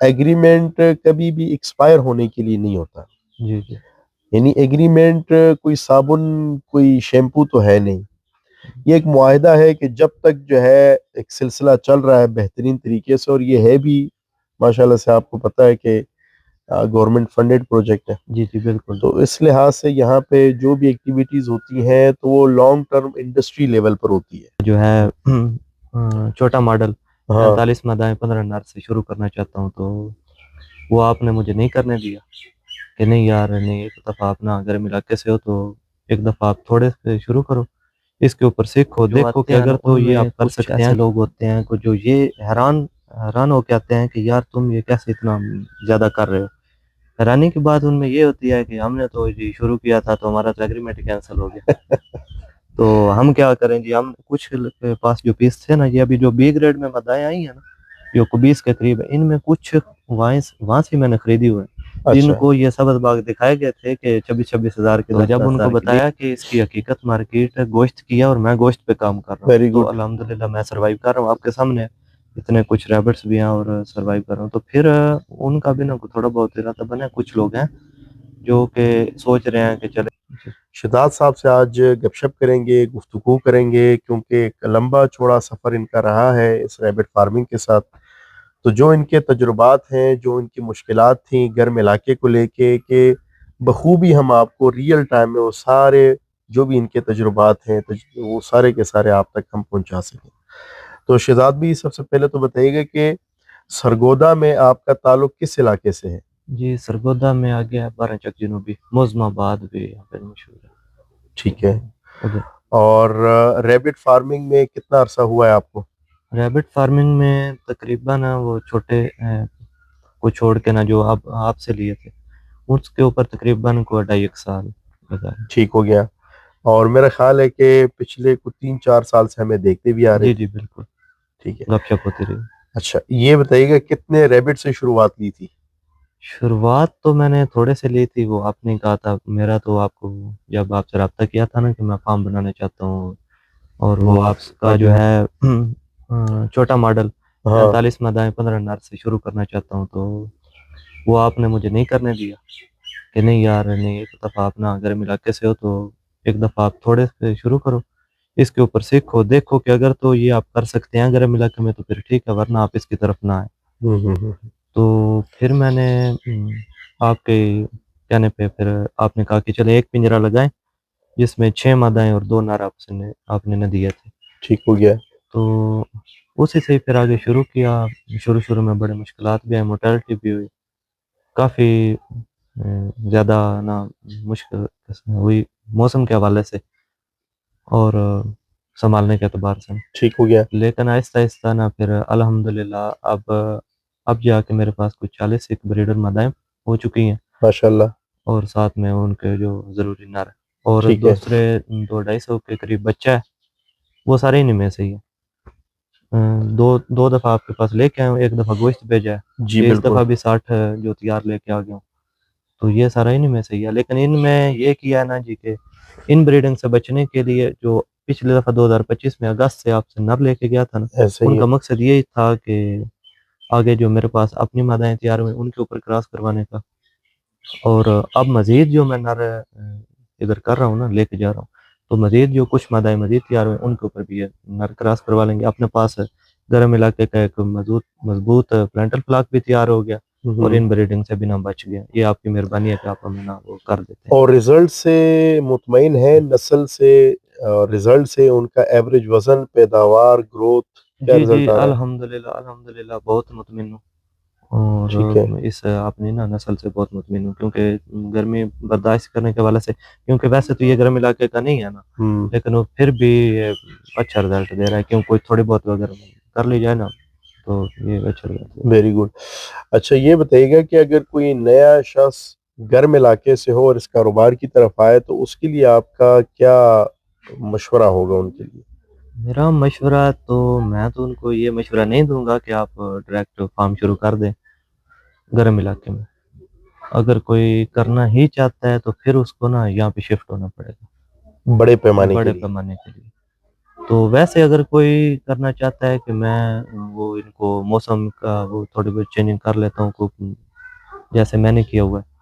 Agreement کبھی بھی expire ہونے کے لیے نہیں ہوتا. جی جی یعنی ایگریمنٹ کوئی صابن کوئی شیمپو تو ہے نہیں. یہ ایک معاہدہ ہے کہ جب تک جو ہے ایک سلسلہ چل رہا ہے بہترین طریقے سے، اور یہ ہے بھی ماشاءاللہ سے آپ کو پتہ ہے کہ گورنمنٹ فنڈڈ پروجیکٹ ہے. جی جی بالکل. تو اس لحاظ سے یہاں پہ جو بھی ایکٹیویٹیز ہوتی ہیں تو وہ لانگ ٹرم انڈسٹری لیول پر ہوتی ہے. جو ہے چھوٹا ماڈل ہاں 45 مادائیں 15 نار سے شروع کرنا چاہتا ہوں، تو وہ آپ نے مجھے نہیں کرنے دیا کہ نہیں یار نہیں، ایک دفعہ آپ نا گرم علاقے سے ہو تو ایک دفعہ آپ تھوڑے سے شروع کرو، اس کے اوپر سیکھو، دیکھو کہ اگر تو یہ آپ کر سکتے ہیں. ایسے لوگ ہوتے ہیں جو یہ حیران ہو کے آتے ہیں کہ یار تم یہ کیسے اتنا زیادہ کر رہے ہو. حیرانی کی بات ان میں یہ ہوتی ہے کہ ہم نے تو جی شروع کیا تھا تو ہمارا تو ایگریمنٹ کینسل ہو گیا. تو ہم کیا کریں جی، ہم کچھ کے پاس جو پیس تھے نا، یہ ابھی جو بی گریڈ میں مدائیں آئی ہیں نا جو 20 کے قریب ہے، ان میں کچھ وہاں سے میں نے خریدی ہوئے ہیں جن کو یہ سبز باغ دکھائے گئے تھے کہ 26 ہزار کے. جب ان کو بتایا کہ اس کی حقیقت مارکیٹ گوشت کی ہے اور میں گوشت پہ کام کر رہا ہوں، تو الحمدللہ میں سروائیو کر رہا ہوں آپ کے سامنے، اتنے کچھ ریبٹس بھی ہیں اور سروائیو کر رہا ہوں. تو پھر ان کا بھی نا تھوڑا بہت ارادہ بنا. کچھ لوگ ہیں جو کہ سوچ رہے ہیں کہ چلے. شہزاد صاحب سے آج گپ شپ کریں گے، گفتگو کریں گے، کیونکہ ایک لمبا چوڑا سفر ان کا رہا ہے اس ریبٹ فارمنگ کے ساتھ. تو جو ان کے تجربات ہیں، جو ان کی مشکلات تھیں گرم علاقے کو لے کے، کہ بخوبی ہم آپ کو ریئل ٹائم میں وہ سارے جو بھی ان کے تجربات ہیں وہ سارے کے سارے آپ تک ہم پہنچا سکیں. تو شہزاد بھی سب سے پہلے تو بتائیے گا کہ سرگودا میں آپ کا تعلق کس علاقے سے ہے؟ جی سرگودا میں آ گیا 12 چک جنوبی، موزم آباد بھی یہاں پہ مشہور ہے. ٹھیک ہے. ادھر. اور ریبٹ فارمنگ میں کتنا عرصہ ہوا ہے آپ کو؟ ریبٹ فارمنگ میں تقریباً وہ چھوٹے کو چھوڑ کے نا جو آپ سے لیے تھے اس کے اوپر تقریباً کو 2.5 سال لگا. ٹھیک ہو گیا. اور میرا خیال ہے کہ پچھلے کو 3-4 سال سے ہمیں دیکھتے بھی آ رہے. جی جی بالکل. ٹھیک ہے. گپ شپ ہوتی رہی. اچھا یہ بتائیے گا کتنے ریبٹ سے شروعات لی تھی؟ شروعات تو میں نے تھوڑے سے لی تھی، وہ آپ نے کہا تھا میرا تو آپ کو جب آپ سے رابطہ کیا تھا نا کہ میں فارم بنانا چاہتا ہوں اور وہ آپ کا جو ہے چھوٹا ماڈل 45 مادائیں 15 نار سے شروع کرنا چاہتا ہوں، تو وہ آپ نے مجھے نہیں کرنے دیا کہ نہیں یار نہیں، ایک دفعہ آپ نا گرم علاقے سے ہو تو ایک دفعہ آپ تھوڑے سے شروع کرو، اس کے اوپر سیکھو، دیکھو کہ اگر تو یہ آپ کر سکتے ہیں گرم علاقے میں تو پھر ٹھیک ہے، ورنہ آپ اس کی طرف نہ آئے. تو پھر میں نے آپ کے کہنے پہ پھر آپ نے کہا کہ چلے ایک پنجرا لگائیں جس میں 6 مادائیں اور 2 نر آپ نے دیے تھے. ٹھیک ہو گیا. تو اسی سے پھر آگے شروع کیا. شروع میں بڑے مشکلات بھی آئے، موٹیلٹی بھی ہوئی، کافی زیادہ نا مشکل ہوئی موسم کے حوالے سے اور سنبھالنے کے اعتبار سے. ٹھیک ہو گیا. لیکن آہستہ آہستہ نا پھر الحمدللہ اب جا کے میرے پاس کچھ 40 ایک بریڈر مادائیں ہو چکی ہیں ماشاءاللہ، اور ساتھ میں ان کے جو ضروری نر اور دوسرے 200-250 کے قریب بچہ ہے، وہ سارے انہیں میں سے ہی ہے. دو دفعہ آپ کے پاس لے کے آئے ہوں، ایک دفعہ گوشت بھیجا ہے جی اس بالکل. دفعہ بھی 60 جو تیار لے کے آ گیا ہوں. تو یہ سارا انہیں میں سے ہی ہے، لیکن ان میں یہ کیا ہے نا جی کہ ان بریڈنگ سے بچنے کے لیے جو پچھلے دفعہ 2025 میں اگست سے آپ سے نر لے کے گیا تھا نا، ان کا مقصد یہی تھا کہ آگے جو میرے پاس اپنی مادائیں تیار ہوئیں ان کے اوپر کراس کروانے کا، اور اب مزید جو میں نر ادھر کر رہا ہوں نا لے کے جا رہا ہوں، تو مزید جو کچھ مادائیں مزید تیار ہوئیں ان کے اوپر بھی نر کراس کروا لیں گے. اپنے پاس گرم علاقے کا ایک مضبوط پلانٹل فلاک بھی تیار ہو گیا اور ان بریڈنگ سے بھی نہ بچ گیا. یہ آپ کی مہربانی ہے کہ آپ ہمیں نہ وہ کر دیتے ہیں. اور رزلٹ سے مطمئن ہے؟ نسل سے رزلٹ سے ان کا ایوریج وزن، پیداوار، گروتھ کیا جی رزلٹ جی آ رہا ہے؟ الحمدللہ بہت مطمئن ہوں اور ٹھیک ہے. اس اپنی نا نسل سے بہت مطمئن ہوں، کیونکہ گرمی برداشت کرنے کے حوالے سے، کیونکہ ویسے تو یہ گرم علاقے کا نہیں ہے نا، لیکن وہ پھر بھی اچھا رزلٹ دے رہا ہے، کیوں کوئی تھوڑی بہت اگر کر لی جائے نا تو یہ اچھا رزلٹ. Very good. اچھا یہ بتائیے گا کہ اگر کوئی نیا شخص گرم علاقے سے ہو اور اس کاروبار کی طرف آئے تو اس کے لیے آپ کا کیا مشورہ ہوگا ان کے لیے؟ میرا مشورہ تو میں تو ان کو یہ مشورہ نہیں دوں گا کہ آپ ڈائریکٹ فارم شروع کر دیں گرم علاقے میں. اگر کوئی کرنا ہی چاہتا ہے تو پھر اس کو نا یہاں پہ شفٹ ہونا پڑے گا بڑے پیمانے کے لیے. تو ویسے اگر کوئی کرنا چاہتا ہے کہ میں وہ ان کو موسم کا وہ تھوڑی بہت چینجنگ کر لیتا ہوں جیسے میں نے کیا ہوا ہے،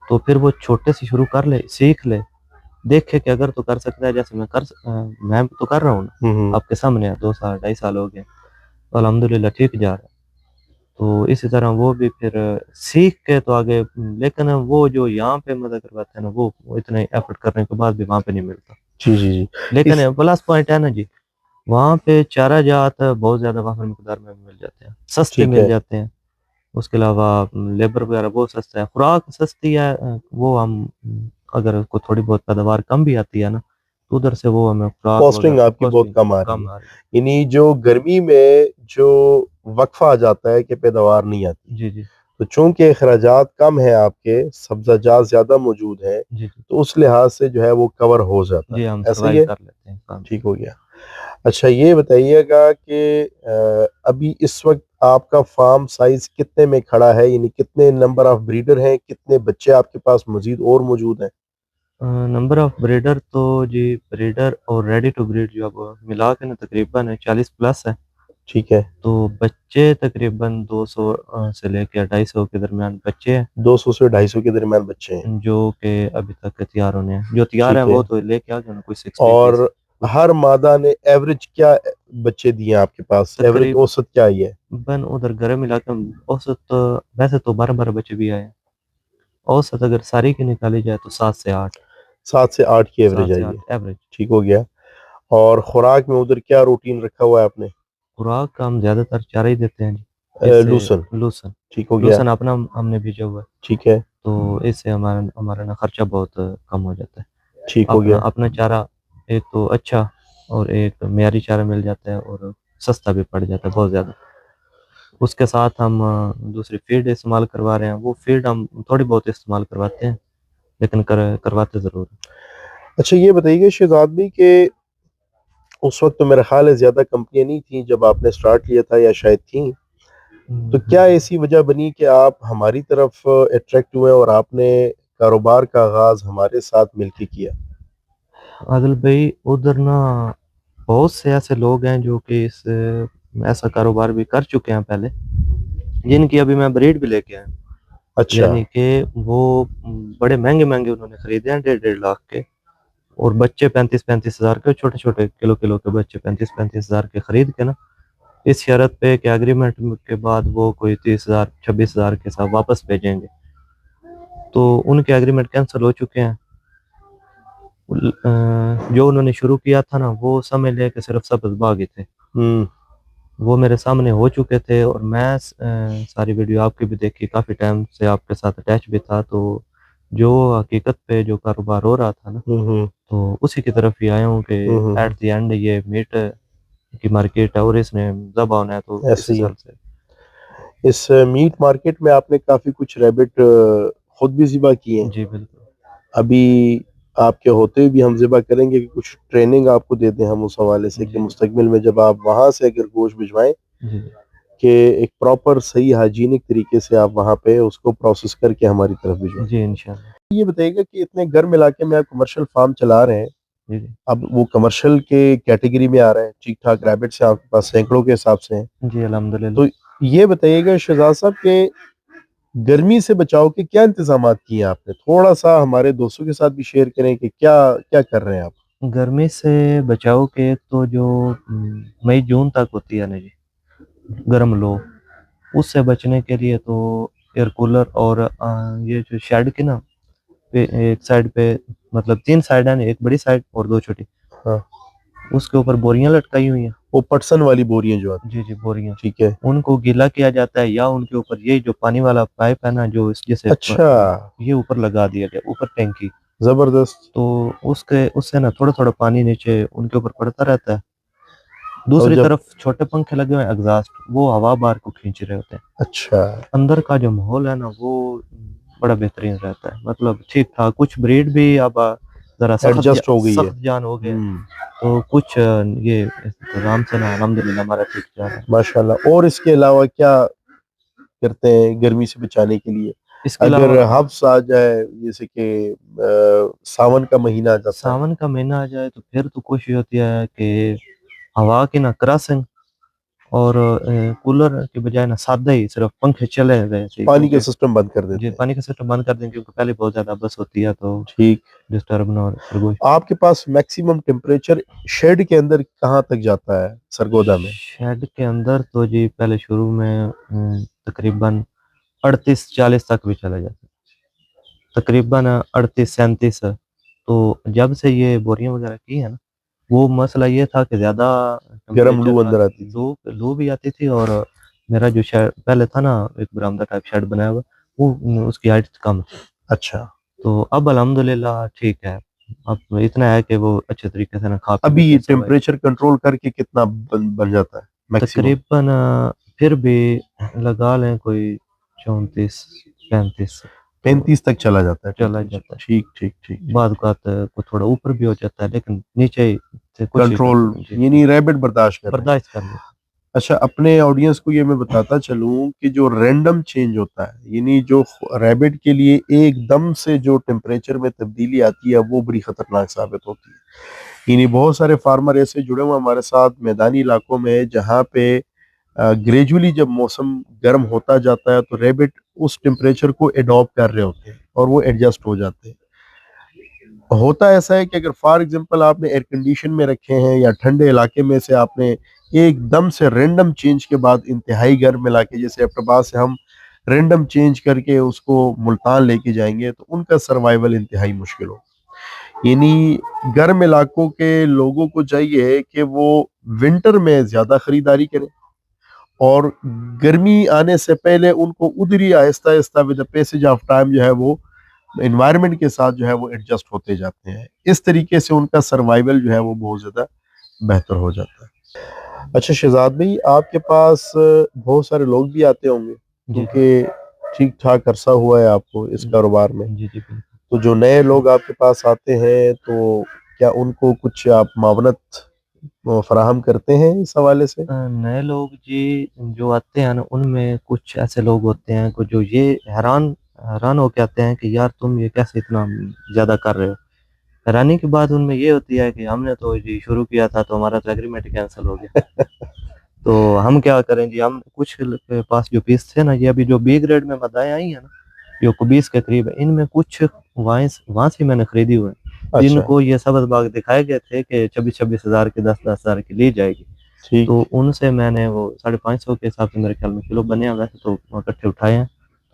تو پھر وہ چھوٹے سے شروع کر لے، سیکھ لے، دیکھے کہ اگر تو کر سکتا ہے جیسے میں تو کر رہا ہوں نا، آپ کے سامنے ہے، 2 سال 2.5 سال ہو گئے تو الحمدللہ ٹھیک جا رہا ہے. تو اسی طرح وہ بھی پھر سیکھ کے تو آگے، لیکن وہ جو یہاں پہ مدد کرواتے ہیں نا وہ اتنے ایفرٹ کرنے کے بعد بھی وہاں پہ نہیں ملتا. جی جی جی. لیکن پلس پوائنٹ ہے نا جی، وہاں پہ چارہ جات بہت زیادہ وافر مقدار میں مل جاتے ہیں، سستے ٹھیک مل ہے. جاتے ہیں. اس کے علاوہ لیبر وغیرہ بہت سستا ہے، خوراک سستی ہے. وہ ہم اگر کو تھوڑی بہت پیداوار کم بھی آتی ہے نا تو ادھر سے وہ ہمیں خوراک کاسٹنگ وغیرہ آپ کی بہت کم آ رہی کم ہے، آ رہی ہے. یعنی جو گرمی میں جو وقفہ آ جاتا ہے کہ پیداوار نہیں آتی، جی جی تو چونکہ اخراجات کم ہیں، آپ کے سبزہ جات زیادہ موجود ہیں، جی جی تو اس لحاظ سے جو ہے وہ کور ہو جاتا جی ہے. ہم ایسا ہی سروائیو ہے؟ کر لیتے ہیں کام. ٹھیک ہو گیا. اچھا یہ بتائیے گا کہ ابھی اس وقت آپ کا فارم سائز کتنے میں کھڑا ہے، یعنی کتنے نمبر آف بریڈر ہیں، کتنے بچے آپ کے پاس مزید اور موجود ہیں؟ نمبر آف بریڈر تو جی بریڈر اور ریڈی ٹو بریڈ جو اب ملا کے نا تقریباً 40+ ہے. ٹھیک ہے. تو بچے تقریباً 200 سے لے کے 250 کے درمیان بچے ہیں، 200 سے 250 کے درمیان بچے ہیں. جو کہ ابھی تک تیار ہونے ہیں. جو تیار ہیں ٹھیک ہے. وہ تو لے کے آ گئے، کوئی 60 اور 30 ہر مادہ نے ایوریج کیا بچے دیے ہیں آپ کے پاس، ایوریج اوسط کیا ہی ہے؟ ادھر گرم علاقے میں اوسط ویسے تو 12 بچے بھی آئے ہیں. اوسط اگر ساری کی نکالی جائے تو 7 سے 8. 7 سے 8 کی ایوریج 7 سے آئی 8 ہے. ایوریج. ٹھیک ہو گیا. اور خوراک میں ادھر کیا روٹین رکھا ہوا ہے آپ نے؟ خوراک کا ہم زیادہ تر چارہ ہی دیتے ہیں جی. لوسن. لوسن. ٹھیک ہو گیا. لوسن اپنا ہم نے بھیجا ہوا ہے. ٹھیک ہے. تو اس سے ہمارا نا خرچہ بہت کم ہو جاتا ہے. ٹھیک ہو گیا. اپنا چارہ ایک تو اچھا اور ایک معیاری چارہ مل جاتا ہے اور سستا بھی پڑ جاتا ہے بہت زیادہ. اس کے ساتھ ہم دوسری فیڈ استعمال کروا رہے ہیں. وہ فیڈ ہم تھوڑی بہت استعمال کرواتے ہیں لیکن کرواتے ضرور ہیں. اچھا یہ بتائیے گا شہزاد بھائی کہ اس وقت تو میرا خیال ہے زیادہ کمپنیاں نہیں تھیں جب آپ نے سٹارٹ کیا تھا، یا شاید تھیں، تو کیا ایسی وجہ بنی کہ آپ ہماری طرف اٹریکٹ ہوئے اور آپ نے کاروبار کا آغاز ہمارے ساتھ مل کے کیا؟ عادل بھائی ادھر نا بہت سے ایسے لوگ ہیں جو کہ ایسا کاروبار بھی کر چکے ہیں پہلے، جن کی ابھی میں بریڈ بھی لے کے آیا ہوں. اچھا. یعنی کہ وہ بڑے مہنگے انہوں نے خریدے ہیں 1.5 لاکھ کے، اور بچے 35 ہزار کے، چھوٹے چھوٹے کلو کے بچے 35 ہزار کے خرید کے نا، اس شرط پہ کہ ایگریمنٹ کے بعد وہ کوئی 30 ہزار 26 ہزار کے ساتھ واپس بھیجیں گے. تو ان کے ایگریمنٹ کینسل ہو چکے ہیں. جو انہوں نے شروع کیا تھا نا وہ سمجھ لے کہ صرف سبز باغی تھے. وہ میرے سامنے ہو چکے تھے اور میں ساری ویڈیو آپ کی بھی دیکھی، کافی ٹائم سے آپ کے ساتھ اٹیچ بھی تھا. تو جو حقیقت پہ جو کاروبار ہو رہا تھا نا تو اسی کی طرف ہی آیا ہوں کہ ایٹ دی اینڈ یہ میٹ کی مارکیٹ ہے اور اس میں ذبح ہونا ہے. تو ایسے ہی ہے. اس میٹ مارکیٹ میں آپ نے کافی کچھ ریبٹ خود بھی ذبح کیے ہیں. جی بالکل. ابھی آپ کے ہوتے بھی ہم ذبح کریں گے کہ کچھ ٹریننگ آپ کو دیتے ہیں ہم اس حوالے سے کہ مستقبل میں جب آپ وہاں سے اگر گوشت بھجوائیں کہ ایک پراپر صحیح ہائیجینک طریقے سے آپ وہاں پہ اس کو پروسیس کر کے ہماری طرف بھجوائیں. جی انشاءاللہ. یہ بتائیے گا کہ اتنے گرم علاقے میں آپ کمرشل فارم چلا رہے ہیں، اب وہ کمرشل کے کیٹیگری میں آ رہے ہیں، ٹھیک ٹھاک ریبٹ سے آپ کے پاس سینکڑوں کے حساب سے ہیں. جی الحمدللہ. تو یہ بتائیے گا شہزاد صاحب کہ گرمی سے بچاؤ کے کیا انتظامات کیے آپ نے؟ تھوڑا سا ہمارے دوستوں کے ساتھ بھی شیئر کریں کہ کیا کیا کر رہے ہیں آپ؟ گرمی سے بچاؤ کے تو جو مئی جون تک ہوتی ہے نا جی گرم لو، اس سے بچنے کے لیے تو ایئر کولر اور یہ جو شیڈ کی نا ایک سائڈ پہ، مطلب 3 سائڈ ہیں، ایک بڑی سائڈ اور 2 چھوٹی، اس کے اوپر بوریاں لٹکائی ہوئی ہیں. وہ پٹسن والی بوریاں جو آتی ہیں. جی بوریاں. ٹھیک ہے. ان کو گیلا کیا جاتا ہے یا ان کے اوپر یہ جو پانی والا پائپ ہے نا جو جیسے اچھا یہ اوپر لگا دیا گیا، اوپر ٹینکی. زبردست. تو اس سے نا تھوڑا تھوڑا پانی نیچے ان کے اوپر پڑتا رہتا ہے. دوسری طرف چھوٹے پنکھے لگے ہوئے ہیں ایگزاسٹ، وہ ہوا باہر کو کھینچ رہے ہوتے ہیں. اچھا. اندر کا جو ماحول ہے نا وہ بڑا بہترین رہتا ہے، مطلب ٹھیک ٹھاک. کچھ بریڈ بھی اب ذرا ایڈجسٹ ہو گئی ہے، سخت جان ہو گئے، تو کچھ یہ انتظام سے نا الحمدللہ ہمارا ٹھیک جا رہا ہے. ماشاءاللہ. اور اس کے علاوہ کیا کرتے ہیں گرمی سے بچانے کے لیے؟ اس کے اگر علاوہ حبس آ جائے جیسے کہ ساون کا مہینہ آ جاتا ہے، ساون کا مہینہ آ جائے تو پھر تو کوشش ہوتی ہے کہ ہوا کی نہ کراسنگ اور کولر کے بجائے نہ سادہ ہی صرف پنکھے چلے گئے تھے، پانی کا کیونکہ سسٹم بند کر جی دیتے ہیں. پانی کا سسٹم بند کر دیں کیونکہ پہلے بہت زیادہ بس ہوتی ہے تو ٹھیک. ڈسٹرب نہ ہو خرگوش. آپ کے پاس میکسیمم ٹیمپریچر شیڈ کے اندر کہاں تک جاتا ہے سرگودا میں؟ شیڈ کے اندر تو جی پہلے شروع میں تقریباً 38-40 تک بھی چلا جاتا ہے، تقریباً 38-37. تو جب سے یہ بوریاں وغیرہ کی ہیں نا، وہ مسئلہ یہ تھا کہ زیادہ گرم لو ٹمپریچر اندر آتی تھی. لو بھی آتی تھی، اور میرا جو شیڈ پہلے تھا نا ایک برآمدہ ٹائپ شیڈ بنایا ہوا، وہ اس کی ہائٹ کم تھی. اچھا. تو اب الحمدللہ ٹھیک ہے، اب اتنا ہے کہ وہ اچھے طریقے سے نا کھا پی ابھی لیتے ہیں survive. ٹیمپریچر کنٹرول کر کے کتنا بن جاتا ہے میکسیمم؟ تقریباً پھر بھی لگا لیں کوئی 34-35 35 تک چلا جاتا ہے چلا ٹیمپریچر. جاتا ہے. ٹھیک ٹھیک ٹھیک. بعد اوقات کو تھوڑا اوپر بھی ہو جاتا ہے، لیکن نیچے سے کوشش کنٹرول کرتے ہیں یعنی ریبٹ برداشت کر رہے ہیں. برداشت کر لیتے اچھا، اپنے آڈینس کو یہ میں بتاتا چلوں کہ جو رینڈم چینج ہوتا ہے، یعنی جو ریبٹ کے لیے ایک دم سے جو ٹیمپریچر میں تبدیلی آتی ہے وہ بڑی خطرناک ثابت ہوتی ہے. یعنی بہت سارے فارمر ایسے جڑے ہوئے ہمارے ساتھ میدانی علاقوں میں جہاں پہ گریجولی جب موسم گرم ہوتا جاتا ہے تو ریبٹ اس ٹیمپریچر کو ایڈاپٹ کر رہے ہوتے ہیں اور وہ ایڈجسٹ ہو جاتے ہیں. ہوتا ایسا ہے کہ اگر فار ایگزامپل آپ نے ایئر کنڈیشن میں رکھے ہیں یا ٹھنڈے علاقے میں سے آپ نے ایک دم سے رینڈم چینج کے بعد انتہائی گرم علاقے جیسے ایبٹباد سے ہم رینڈم چینج کر کے اس کو ملتان لے کے جائیں گے تو ان کا سروائیول انتہائی مشکل ہو. یعنی گرم علاقوں کے لوگوں کو چاہیے کہ وہ ونٹر میں زیادہ خریداری کریں اور گرمی آنے سے پہلے ان کو ادھری آہستہ آہستہ with the passage of time جو ہے وہ انوائرمنٹ کے ساتھ جو ہے وہ ایڈجسٹ ہوتے جاتے ہیں. اس طریقے سے ان کا سروائیول جو ہے وہ بہت زیادہ بہتر ہو جاتا ہے. اچھا شہزاد بھائی، آپ کے پاس بہت سارے لوگ بھی آتے ہوں گے جی کیونکہ ٹھیک ٹھاک عرصہ ہوا ہے آپ کو اس کاروبار میں. جی جی بالکل. تو جو نئے لوگ آپ کے پاس آتے ہیں تو کیا ان کو کچھ آپ معاونت فراہم کرتے ہیں اس حوالے سے؟ نئے لوگ جی جو آتے ہیں نا، ان میں کچھ ایسے لوگ ہوتے ہیں جو یہ حیران ہو کے آتے ہیں کہ یار تم یہ کیسے اتنا زیادہ کر رہے ہو. حیرانی کی بات ان میں یہ ہوتی ہے کہ ہم نے تو جی شروع کیا تھا تو ہمارا تو ایگریمنٹ کینسل ہو گیا. تو ہم کیا کریں جی، ہم کچھ کے پاس جو پیس تھے نا، یہ ابھی جو بی گریڈ میں مدائیں آئی ہیں نا جو 20 کے قریب ہے، ان میں کچھ وہاں سے میں نے خریدی ہوئے ہیں جن اچھا کو یہ سبز باغ دکھائے گئے تھے کہ 26 ہزار کی 10 ہزار کی لی جائے گی. ٹھیک. تو ان سے میں نے وہ 550 کے حساب سے میرے خیال میں کلو بنے ہیں، ویسے تو اکٹھے اٹھائے ہیں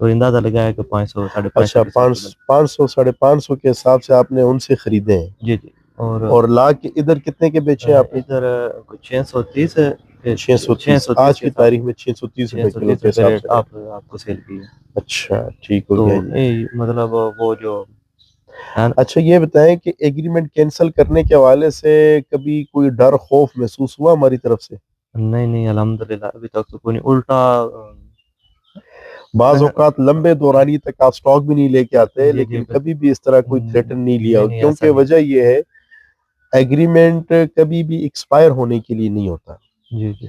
تو اندازہ لگایا کہ 500 550 اچھا، کے حساب سے 500 550 کے حساب سے آپ نے ان سے خریدے ہیں جی جی. اور لا کے ادھر کتنے کے بیچے آپ نے؟ ادھر 630 630 آج کی تاریخ میں 630 روپے کلو کے روپے حساب ریٹ سے رہے. آپ کو سیل کی ہے. اچھا ٹھیک ہو تو گیا جی. مطلب وہ جو ہے نا، اچھا یہ بتائیں کہ ایگریمنٹ کینسل کرنے کے حوالے سے کبھی کوئی ڈر خوف محسوس ہوا ہماری طرف سے؟ نہیں الحمدللہ ابھی تک تو کوئی نہیں. الٹا بعض اوقات لمبے دورانی تک آپ سٹاک بھی نہیں لے کے آتے جی لیکن کبھی بھی اس طرح کوئی تھریٹن نہیں لیا ہو، نہیں ایسا کیونکہ نہیں. وجہ یہ ہے ایگریمنٹ کبھی بھی ایکسپائر ہونے کے لیے نہیں ہوتا. جی جی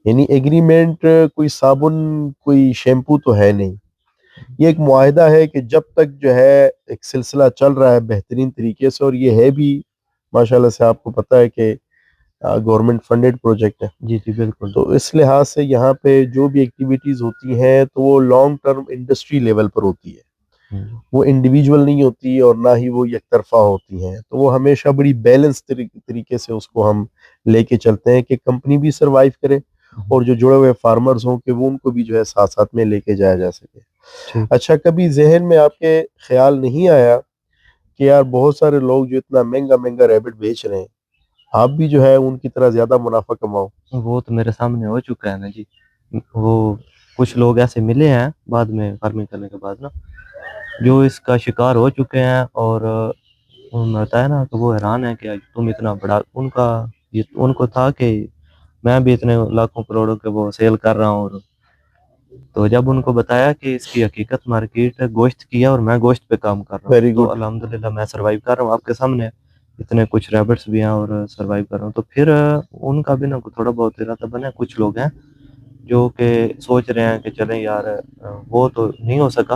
یعنی ایگریمنٹ کوئی صابن کوئی شیمپو تو ہے نہیں، یہ ایک معاہدہ ہے کہ جب تک جو ہے ایک سلسلہ چل رہا ہے بہترین طریقے سے، اور یہ ہے بھی ماشاءاللہ سے آپ کو پتہ ہے کہ گورنمنٹ فنڈڈ پروجیکٹ ہے. جی جی بالکل. تو اس لحاظ سے یہاں پہ جو بھی ایکٹیویٹیز ہوتی ہیں تو وہ لانگ ٹرم انڈسٹری لیول پر ہوتی ہے، وہ انڈیویجول نہیں ہوتی اور نہ ہی وہ یک طرفہ ہوتی ہیں. تو وہ ہمیشہ بڑی بیلنس طریقے سے اس کو ہم لے کے چلتے ہیں کہ کمپنی بھی سروائیو کرے اور جو جڑے ہوئے فارمرز ہوں کہ وہ ان کو بھی جو ہے ساتھ ساتھ میں لے کے جایا جا سکے. اچھا کبھی ذہن میں آپ کے خیال نہیں آیا کہ یار بہت سارے لوگ جو اتنا مہنگا ریبٹ بیچ رہے ہیں، آپ بھی جو ہے ان کی طرح زیادہ منافع کماؤ؟ وہ تو میرے سامنے ہو چکا ہے نا جی. وہ کچھ لوگ ایسے ملے ہیں بعد میں فارمنگ کرنے کے بعد نا جو اس کا شکار ہو چکے ہیں، اور ہوتا ہے نا کہ وہ حیران ہے کہ تم اتنا بڑا، ان کو تھا کہ میں بھی اتنے لاکھوں کروڑوں کے وہ سیل کر رہا ہوں. تو جب ان کو بتایا کہ اس کی حقیقت مارکیٹ گوشت کی ہے اور میں گوشت پہ کام کر رہا ہوں، ویری تو گڈ. الحمدللہ میں سروائیو کر رہا ہوں آپ کے سامنے. اتنے کچھ ریبٹس بھی ہیں اور سروائیو کر رہا ہوں. تو پھر ان کا بھی نا تھوڑا بہت ارادہ بنا. کچھ لوگ ہیں جو کہ سوچ رہے ہیں کہ چلیں یار وہ تو نہیں ہو سکا